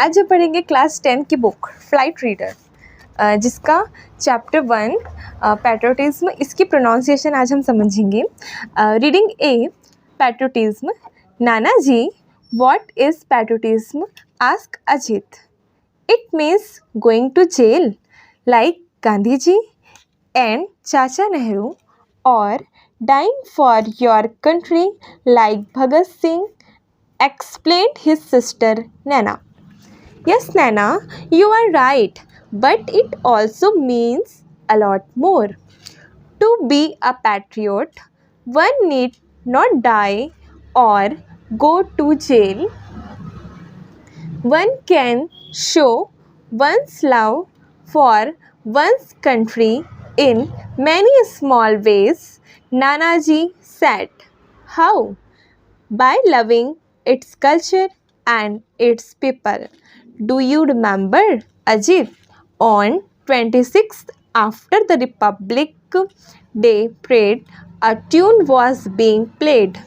आज हम पढ़ेंगे क्लास 10 की बुक फ्लाइट रीडर, जिसका चैप्टर 1 पैट्रियोटिज्म, इसकी प्रोनाउंसिएशन आज हम समझेंगे। Reading A, patriotism. Nana ji, what is patriotism? Ask Ajit. It means going to jail like Gandhi ji and Chacha Nehru, or dying for your country like Bhagat Singh, explained his sister Nana. Yes, Nana, you are right, but it also means a lot more. To be a patriot, one need not die or go to jail. One can show one's love for one's country in many small ways, Nanaji said. How? By loving its culture and its people. Do you remember, Ajit? On 26th, after the Republic Day parade, a tune was being played.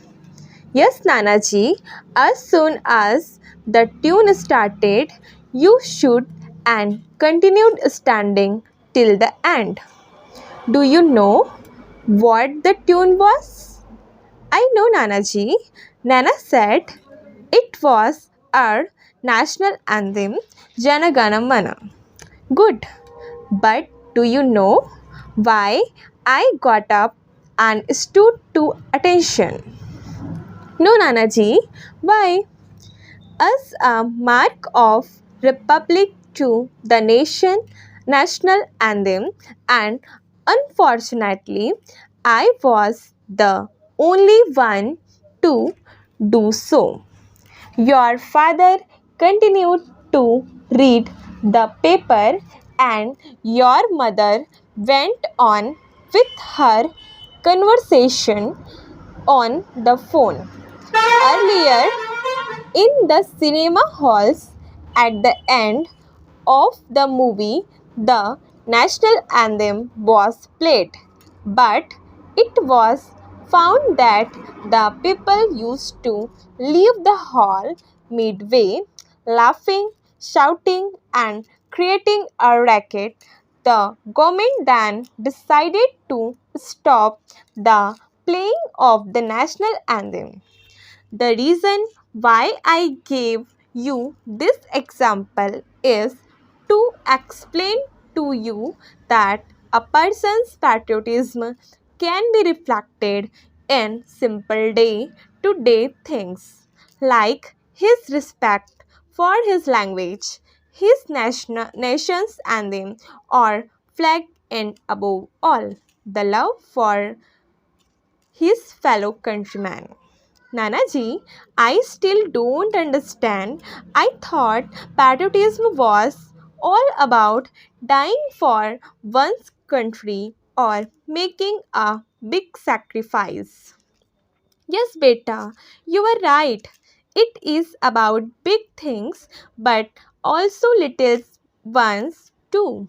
Yes, Nanaji, as soon as the tune started, you stood and continued standing till the end. Do you know what the tune was? I know, Nanaji. Nana said it was our national anthem, Jana Gana Mana. Good. But do you know why I got up and stood to attention? No, Nanaji. Why? As a mark of republic to the national anthem, and unfortunately I was the only one to do so. Your father continued to read the paper and your mother went on with her conversation on the phone. Earlier, in the cinema halls, at the end of the movie, the national anthem was played, but it was found that the people used to leave the hall midway, laughing, shouting, and creating a racket. The government then decided to stop the playing of the national anthem. The reason why I gave you this example is to explain to you that a person's patriotism can be reflected in simple day-to-day things like his respect for his language, his nation's anthem or flag, and above all, the love for his fellow countrymen. Nanaji, I still don't understand. I thought patriotism was all about dying for one's country or making a big sacrifice. Yes, beta, you are right. It is about big things, but also little ones too.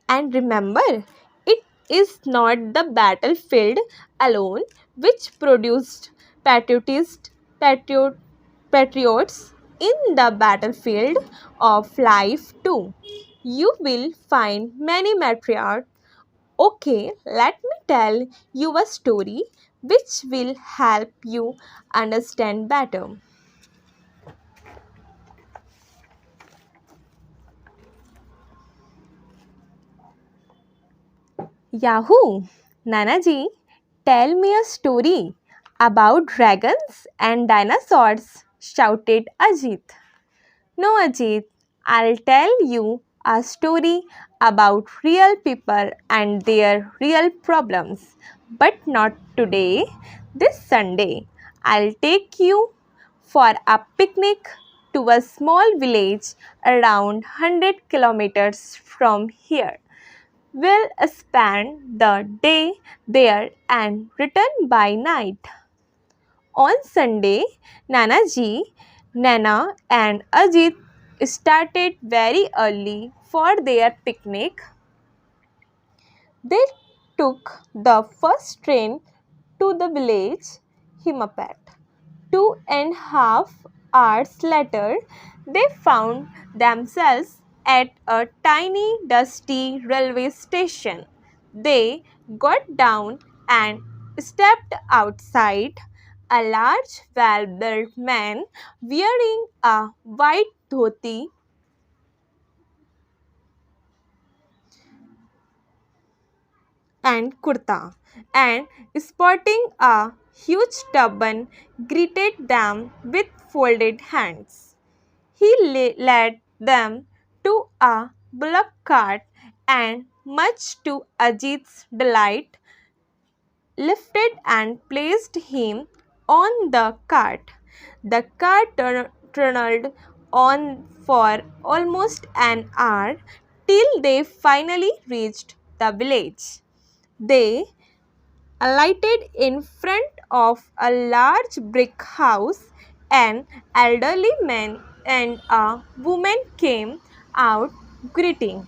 And remember, it is not the battlefield alone which produced patriot, patriots. In the battlefield of life too, you will find many patriots. Okay, let me tell you a story which will help you understand better. Yahoo! Nanaji, tell me a story about dragons and dinosaurs, shouted Ajit. No, Ajit, I'll tell you a story about real people and their real problems. But not today. This Sunday, I'll take you for a picnic to a small village around 100 kilometers from here. We'll spend the day there and return by night. On Sunday, Nanaji, Nana and Ajit started very early for their picnic. They took the first train to the village Himapet. 2.5 hours later, They found themselves at a tiny, dusty railway station. They got down and stepped outside. A large, well built man wearing a white dhoti and kurta and sporting a huge turban greeted them with folded hands. He led them to a bullock cart and, much to Ajit's delight, lifted and placed him on the cart. The cart turned on for almost an hour till they finally reached the village. They alighted in front of a large brick house. An elderly man and a woman came out greeting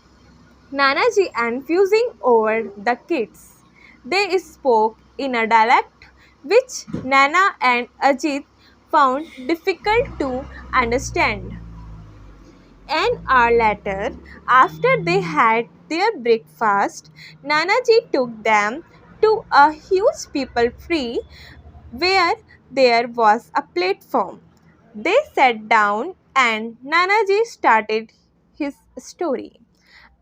Nanaji and fusing over the kids. They spoke in a dialect which Nana and Ajit found difficult to understand. An hour later, after they had their breakfast, Nanaji took them to a huge people tree where there was a platform. They sat down and Nanaji started his story.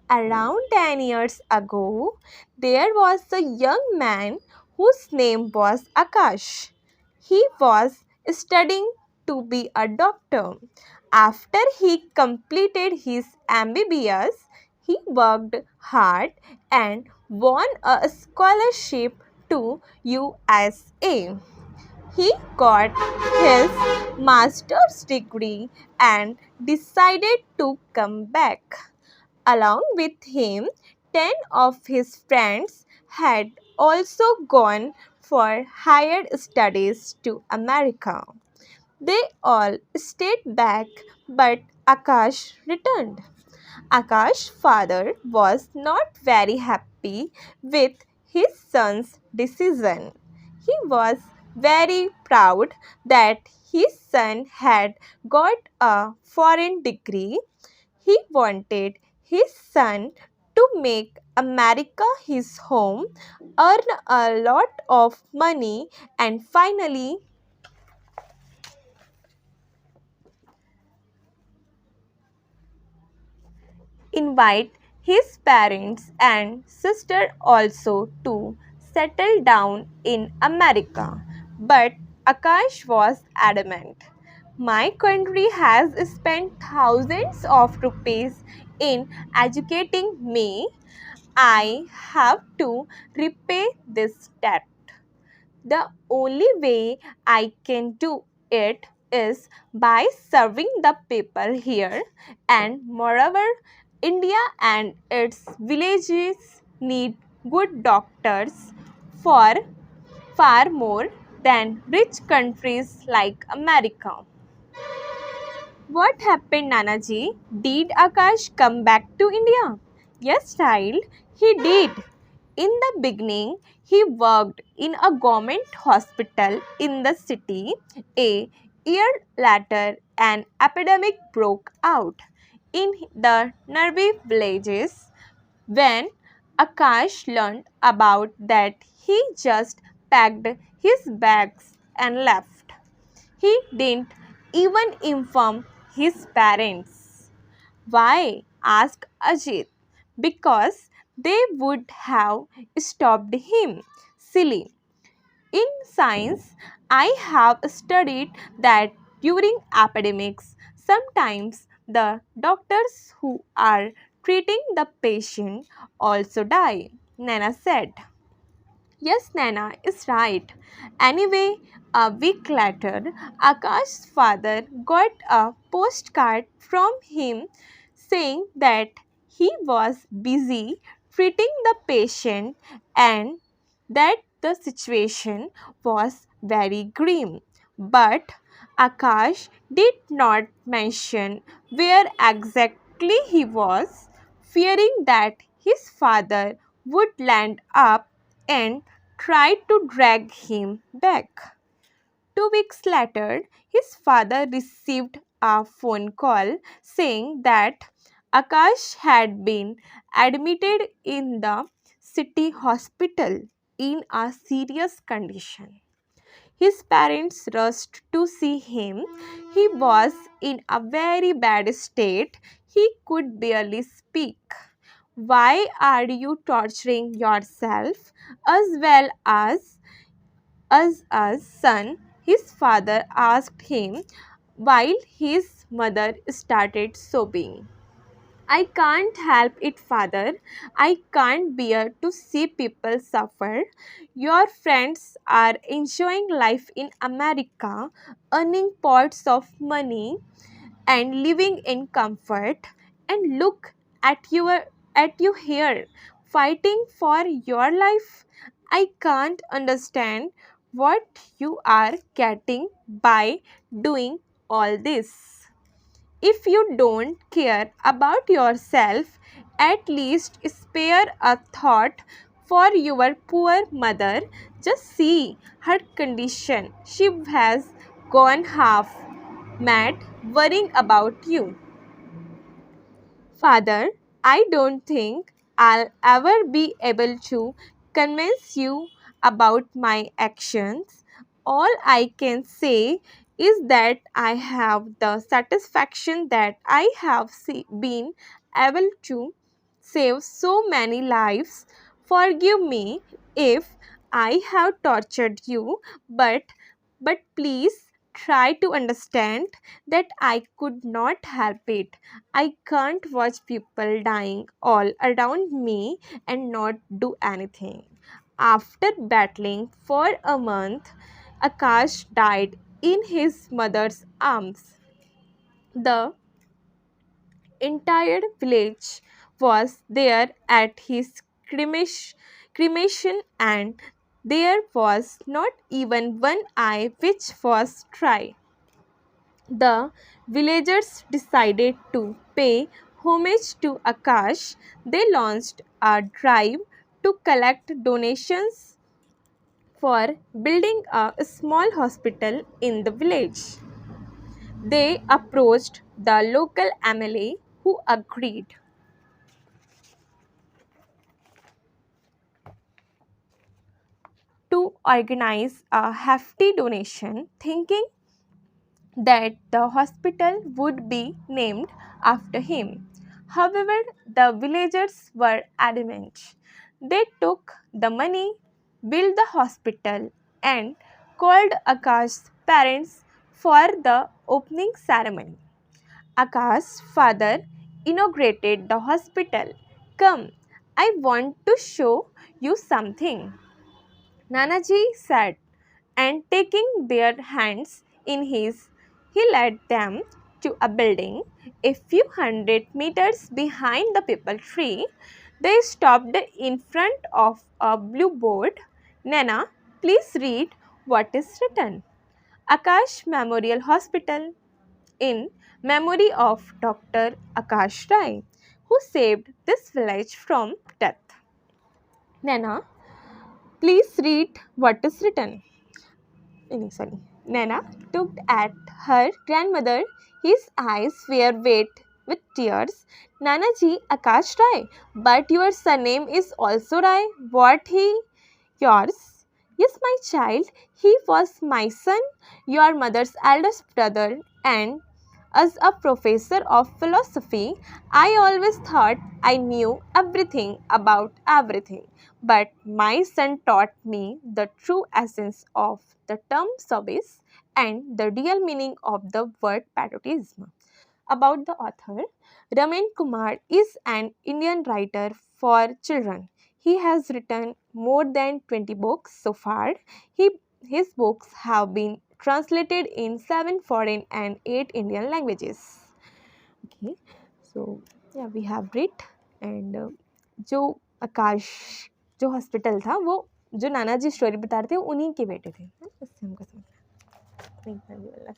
Around 10 years ago, there was a young man whose name was Akash. He was studying to be a doctor. After he completed his MBBS, he worked hard and won a scholarship to USA. He got his master's degree and decided to come back. Along with him, 10 of his friends had also gone for higher studies to America. They all stayed back, but Akash returned. Akash's father was not very happy with his son's decision. He was very proud that his son had got a foreign degree. He wanted his son to make America his home, earn a lot of money, and finally invite his parents and sister also to settle down in America. But Akash was adamant. My country has spent thousands of rupees in educating me. I have to repay this debt. The only way I can do it is by serving the people here, and moreover, India and its villages need good doctors for far more than rich countries like America. What happened, Nanaji? Did Akash come back to India? Yes, child, he did. In the beginning, he worked in a government hospital in the city. A year later, an epidemic broke out in the nearby villages. When Akash learned about that, he just packed his bags and left. He didn't even inform his parents. Why? Asked Ajit. Because they would have stopped him. Silly. In science, I have studied that during epidemics, sometimes the doctors who are treating the patient also die, Nana said. Yes, Nana is right. Anyway, a week later, Akash's father got a postcard from him saying that he was busy treating the patient and that the situation was very grim. But Akash did not mention where exactly he was, fearing that his father would land up and tried to drag him back. 2 weeks later, his father received a phone call saying that Akash had been admitted in the city hospital in a serious condition. His parents rushed to see him. He was in a very bad state. He could barely speak. Why are you torturing yourself as well as us, son? His father asked him while his mother started sobbing. I can't help it, father. I can't bear to see people suffer. Your friends are enjoying life in America, earning pots of money and living in comfort. And look at you here, fighting for your life. I can't understand what you are getting by doing all this. If you don't care about yourself, at least spare a thought for your poor mother. Just see her condition. She has gone half mad worrying about you. Father, I don't think I'll ever be able to convince you about my actions. All I can say is that I have the satisfaction that I have been able to save so many lives. Forgive me if I have tortured you, but please try to understand that I could not help it. I can't watch people dying all around me and not do anything. After battling for a month, Akash died in his mother's arms. The entire village was there at his cremation, and there was not even one eye which was dry. The villagers decided to pay homage to Akash. They launched a drive to collect donations for building a small hospital in the village. They approached the local MLA who agreed to organize a hefty donation, thinking that the hospital would be named after him. However, the villagers were adamant. They took the money, built the hospital, and called Akash's parents for the opening ceremony. Akash's father inaugurated the hospital. Come, I want to show you something, Nanaji said, and taking their hands in his, he led them to a building a few hundred meters behind the people tree. They stopped in front of a blue board. Nana, please read what is written. Akash Memorial Hospital, in memory of Dr. Akash Rai, who saved this village from death. Nana, please read what is written. Sorry. Nana looked at her grandmother. His eyes were wet with tears. Nanaji, Akash Rai, but your surname is also Rai. What he? Yours? Yes, my child. He was my son, your mother's eldest brother, and as a professor of philosophy, I always thought I knew everything about everything. But my son taught me the true essence of the term service and the real meaning of the word patriotism. About the author, Raman Kumar is an Indian writer for children. He has written more than 20 books so far. His books have been translated in 7 foreign and 8 Indian languages. Okay, so yeah, we have read and जो आकाश जो hospital था वो जो नाना जी story बता रहे थे उन्हीं के बेटे थे, इससे हमको समझ नहीं